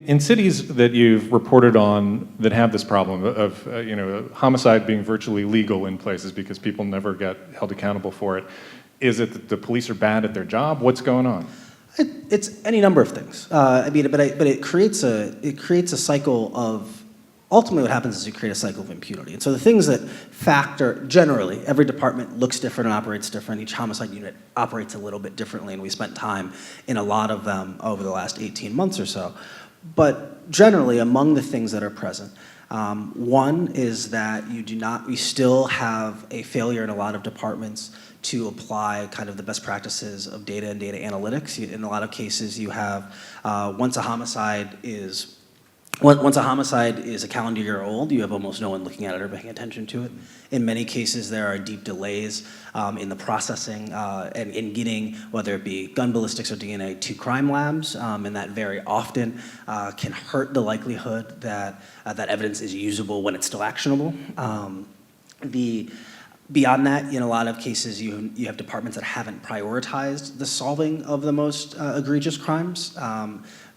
In cities that you've reported on that have this problem of homicide being virtually legal in places because people never get held accountable for it, is it that the police are bad at their job? What's going on? It's any number of things. But it creates a cycle of, ultimately what happens is you create a cycle of impunity. And so the things that factor, generally, every department looks different and operates different. Each homicide unit operates a little bit differently, and we spent time in a lot of them over the last 18 months or so. But generally, among the things that are present, one is that we still have a failure in a lot of departments to apply kind of the best practices of data and data analytics. In a lot of cases, you have, once a homicide is a calendar year old, you have almost no one looking at it or paying attention to it. In many cases, there are deep delays in the processing and in getting, whether it be gun ballistics or DNA, to crime labs, and that very often can hurt the likelihood that that evidence is usable when it's still actionable. Beyond that, in a lot of cases, you have departments that haven't prioritized the solving of the most egregious crimes,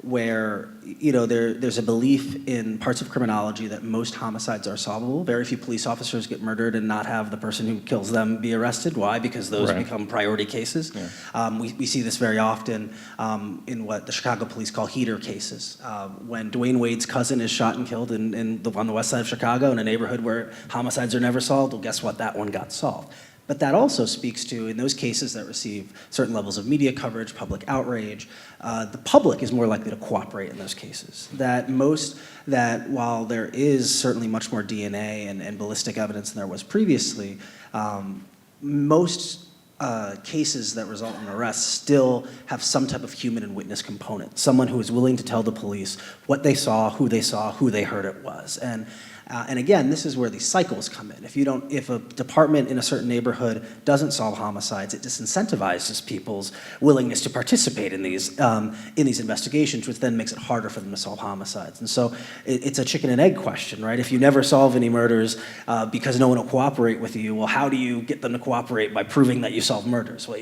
where there's a belief in parts of criminology that most homicides are solvable. Very few police officers get murdered and not have the person who kills them be arrested. Why? Because those become priority cases. Yeah. We see this very often in what the Chicago police call heater cases. When Dwayne Wade's cousin is shot and killed on the west side of Chicago in a neighborhood where homicides are never solved, well, guess what? That one got solved. But that also speaks to, in those cases that receive certain levels of media coverage, public outrage, the public is more likely to cooperate in those cases. That while there is certainly much more DNA and ballistic evidence than there was previously, most cases that result in arrest still have some type of human and witness component. Someone who is willing to tell the police what they saw, who they heard it was. And again, this is where these cycles come in. If a department in a certain neighborhood doesn't solve homicides, it disincentivizes people's willingness to participate in these investigations, which then makes it harder for them to solve homicides. And so it's a chicken and egg question, right? If you never solve any murders because no one will cooperate with you, well, how do you get them to cooperate by proving that you solve murders? Well,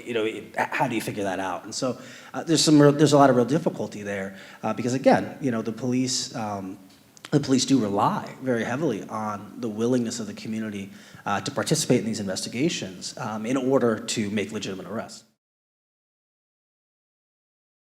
how do you figure that out? And so there's a lot of real difficulty there because again, the police do rely very heavily on the willingness of the community to participate in these investigations in order to make legitimate arrests.